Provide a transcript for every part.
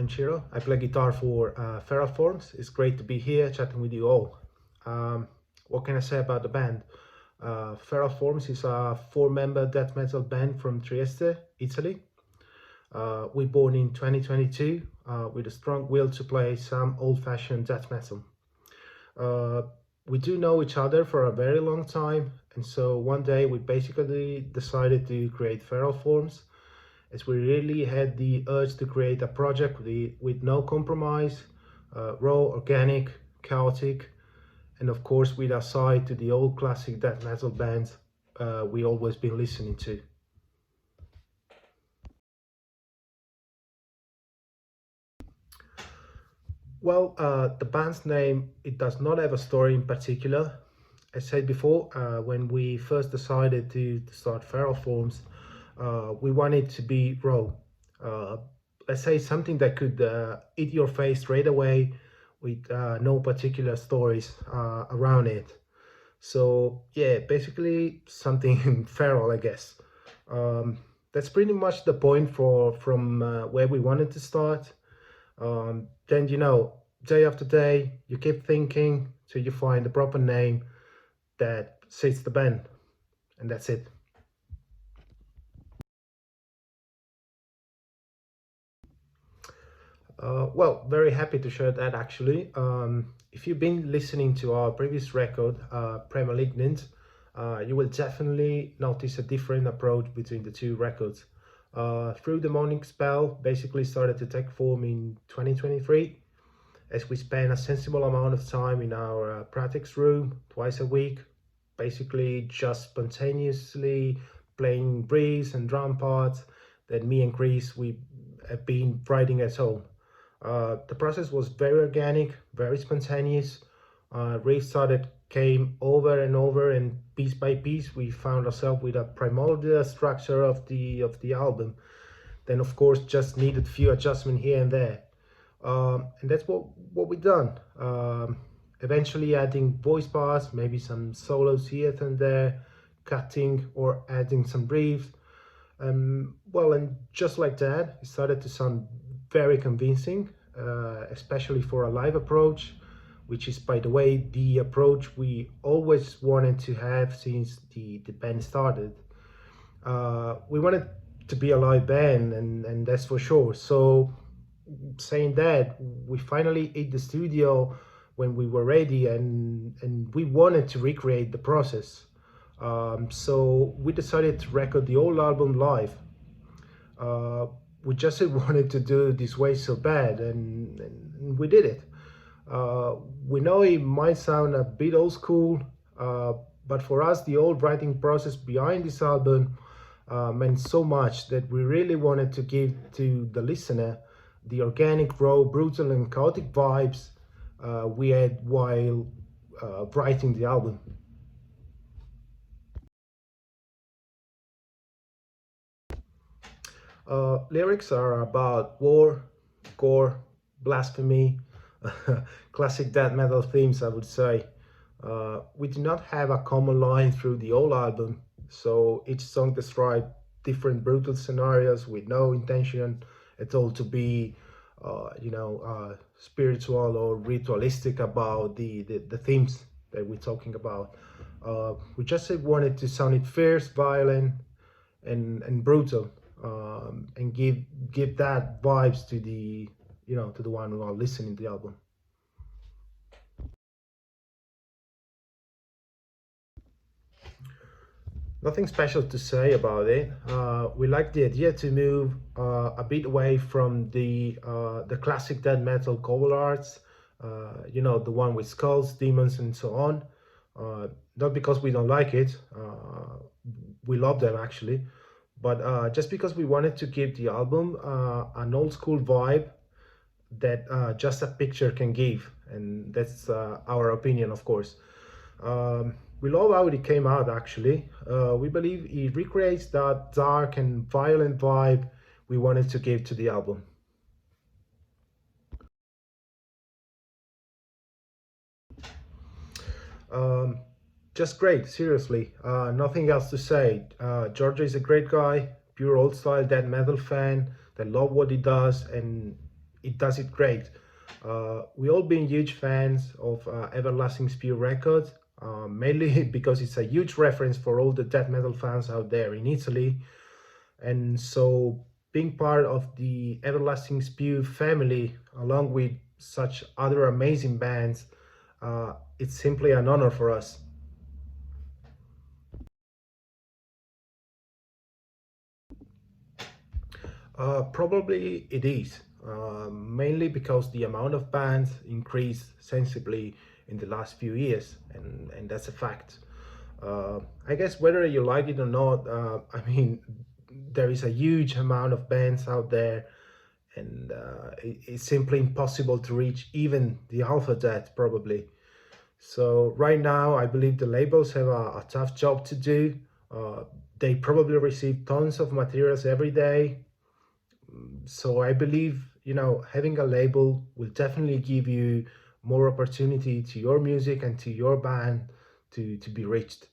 Ciro. I play guitar for Feral Forms. It's great to be here chatting with you all. What can I say about the band? Feral Forms is a four-member death metal band from Trieste, Italy. We born in 2022 with a strong will to play some old-fashioned death metal. We do know each other for a very long time, and so one day we basically decided to create Feral Forms, as we really had the urge to create a project with no compromise, raw, organic, chaotic, and of course with a side to the old classic death metal bands we always been listening to. Well, the band's name, it does not have a story in particular. As said before, when we first decided to start Feral Forms, we wanted to be raw. Let's say something that could eat your face straight away with no particular stories around it. So yeah, basically something feral, I guess. That's pretty much the point from where we wanted to start. Then, day after day, you keep thinking till you find the proper name that suits the band, and that's it. Well, very happy to share that actually. If you've been listening to our previous record, Pre-Malignant, you will definitely notice a different approach between the two records. Through the Morning Spell basically started to take form in 2023, as we spent a sensible amount of time in our practice room twice a week, basically just spontaneously playing breeze and drum parts that me and Chris we have been writing at home. The process was very organic, very spontaneous. Restarted came over and over, and piece by piece we found ourselves with a primordial structure of the album. Then of course just needed a few adjustments here and there, and that's what we done. Eventually adding voice parts, maybe some solos here and there, cutting or adding some riffs. Well, and just like that, it started to sound very convincing, especially for a live approach, which is, by the way, the approach we always wanted to have since the band started. We wanted to be a live band, and that's for sure. So saying that, we finally hit the studio when we were ready, and we wanted to recreate the process. So we decided to record the whole album live. We just wanted to do it this way so bad, and we did it. We know it might sound a bit old school, but for us the whole writing process behind this album meant so much that we really wanted to give to the listener the organic, raw, brutal and chaotic vibes we had while writing the album. Lyrics are about war, gore, blasphemy, classic death metal themes, I would say. We do not have a common line through the whole album, so each song describes different brutal scenarios with no intention at all to be, spiritual or ritualistic about the themes that we're talking about. We just wanted to sound it fierce, violent, and brutal, and give that vibes to the one who are listening to the album. Nothing special to say about it. We like the idea to move a bit away from the classic death metal cover arts, the one with skulls, demons, and so on. Not because we don't like it, we love them actually, but just because we wanted to give the album an old school vibe that just a picture can give, and that's our opinion, of course. We love how it came out actually. We believe it recreates that dark and violent vibe we wanted to give to the album. Just great, seriously. Nothing else to say. Giorgio is a great guy, pure old style death metal fan that love what he does, and it does it great. We all been huge fans of Everlasting Spear Records, mainly because it's a huge reference for all the death metal fans out there in Italy. And so being part of the Everlasting Spew family, along with such other amazing bands, it's simply an honor for us. Probably it is, mainly because the amount of bands increased sensibly in the last few years, and that's a fact. I guess whether you like it or not, I mean, there is a huge amount of bands out there, and it's simply impossible to reach even the alphabet, probably. So right now, I believe the labels have a tough job to do. Uh, they probably receive tons of materials every day, so I believe, having a label will definitely give you more opportunity to your music and to your band to be reached.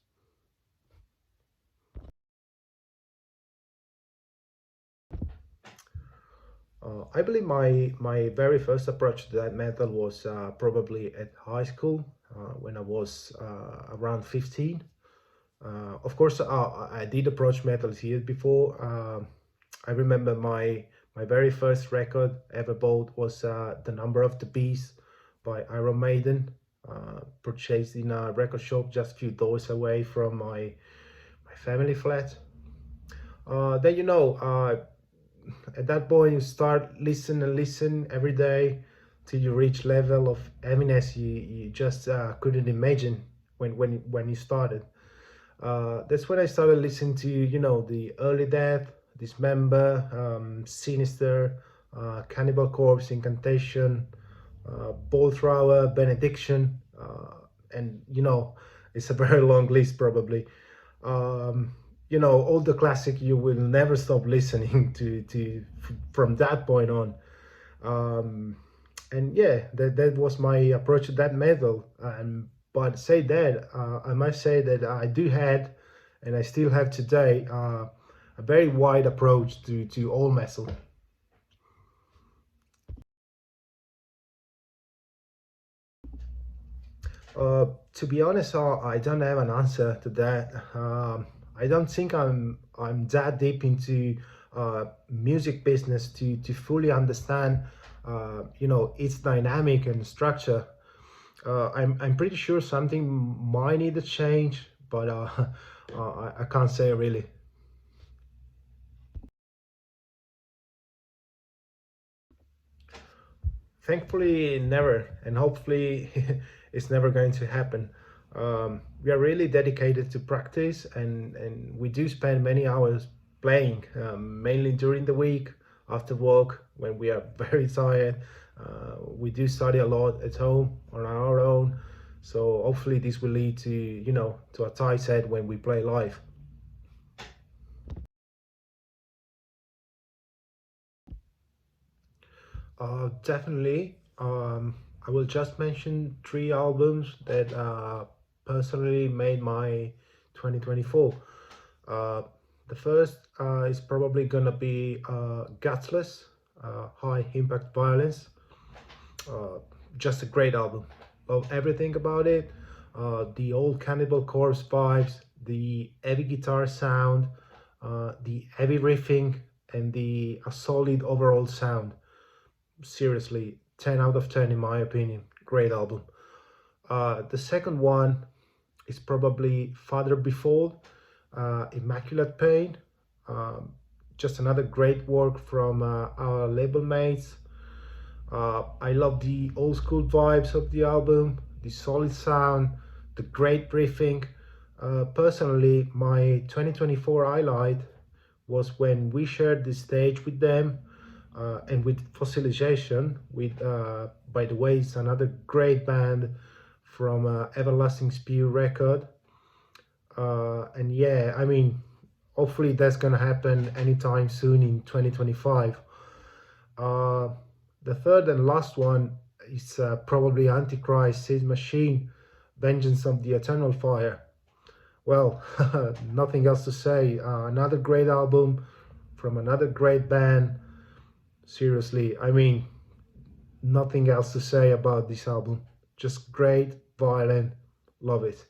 I believe my very first approach to that metal was probably at high school, when I was around 15. Of course, I did approach metal years before. I remember my very first record ever bought was The Number of the Beast by Iron Maiden, purchased in a record shop just a few doors away from my family flat. Then at that point you start listen and listen every day till you reach level of heaviness you just couldn't imagine when you started. That's when I started listening to, the Early Death, Dismember, Sinister, Cannibal Corpse, Incantation, Ball Thrower, Benediction, and it's a very long list probably. Um, all the classic you will never stop listening to from that point on. Um, and yeah, that was my approach to that metal. But say that, I must say that I do had, and I still have today, a very wide approach to all metal. To be honest, I don't have an answer to that. I don't think I'm that deep into music business to fully understand, its dynamic and structure. I'm pretty sure something might need to change, but I can't say really. Thankfully, never, and hopefully, it's never going to happen. We are really dedicated to practice, and we do spend many hours playing, mainly during the week, after work, when we are very tired. We do study a lot at home on our own, so hopefully, this will lead to, to a tight set when we play live. Definitely. I will just mention three albums that personally made my 2024. Uh, the first is probably gonna be Gutless, High Impact Violence. Uh, just a great album. Love everything about it. The old Cannibal Corpse vibes, the heavy guitar sound, the heavy riffing, and the a solid overall sound. Seriously, 10 out of 10 in my opinion. Great album. The second one is probably Father Before, Immaculate Pain. Um, just another great work from our label mates. I love the old school vibes of the album, the solid sound, the great riffing. Personally, my 2024 highlight was when we shared the stage with them, and with Fossilization, with, by the way, it's another great band from Everlasting Spew record. And yeah, I mean, hopefully that's gonna happen anytime soon in 2025. Uh, the third and last one is probably Antichrist, Seed Machine, Vengeance of the Eternal Fire. Well, nothing else to say. Another great album from another great band. Seriously, I mean, Nothing else to say about this album. Just great, violent, love it.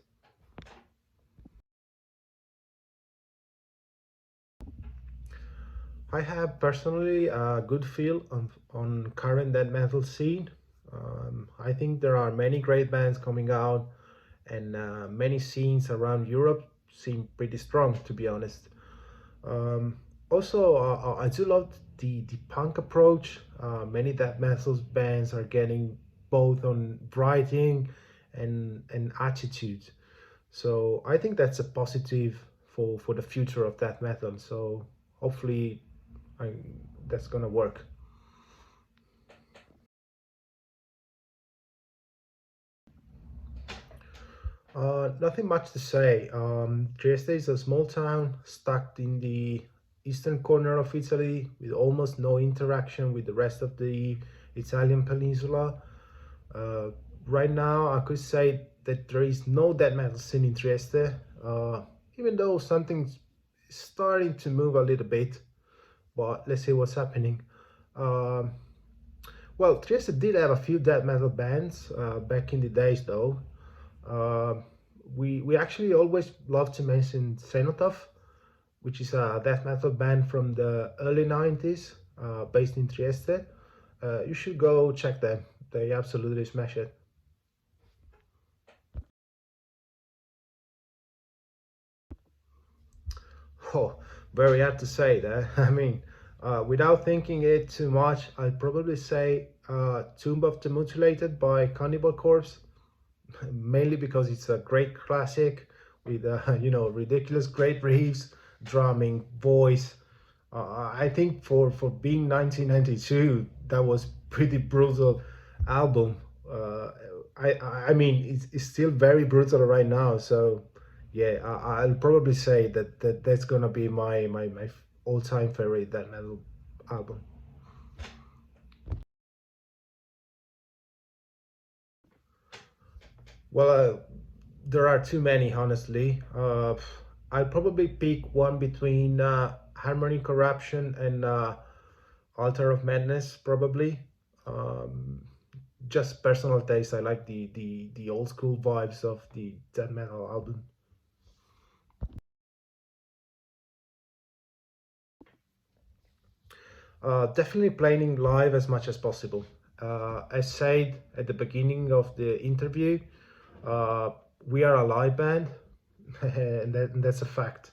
I have personally a good feel on current death metal scene. I think there are many great bands coming out, and many scenes around Europe seem pretty strong, to be honest. Also, I do love the punk approach. Many death metal bands are getting both on writing and attitude. So I think that's a positive for the future of death metal. So hopefully I, that's gonna work. Nothing much to say. Trieste is a small town stuck in the eastern corner of Italy with almost no interaction with the rest of the Italian peninsula. Uh, right now, I could say that there is no death metal scene in Trieste, uh, even though something's starting to move a little bit. But let's see what's happening. Um, well, Trieste did have a few death metal bands back in the days, though. Uh, we actually always love to mention Cenotaph, which is a death metal band from the early 90s, based in Trieste. You should go check them. They absolutely smash it. Oh, very hard to say that. I mean, without thinking it too much, I'd probably say Tomb of the Mutilated by Cannibal Corpse, mainly because it's a great classic with ridiculous great riffs, drumming, voice. I think for being 1992, that was pretty brutal album. Uh, I mean it's still very brutal right now. So yeah, I'll probably say that's gonna be my all time favorite death metal album. Well, there are too many, honestly. I'll probably pick one between Harmony Corruption and Altar of Madness, probably. Um, just personal taste. I like the old school vibes of the death metal album. Definitely playing live as much as possible. As said at the beginning of the interview, uh, we are a live band, and that's a fact.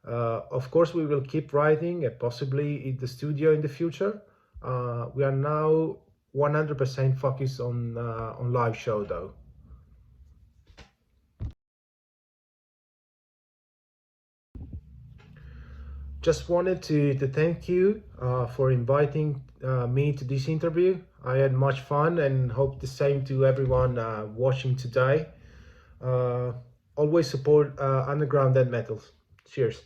Of course, we will keep writing and possibly in the studio in the future. We are now 100% focused on live show though. Just wanted to thank you for inviting me to this interview. I had much fun and hope the same to everyone watching today. Uh, Always support underground death metals. Cheers.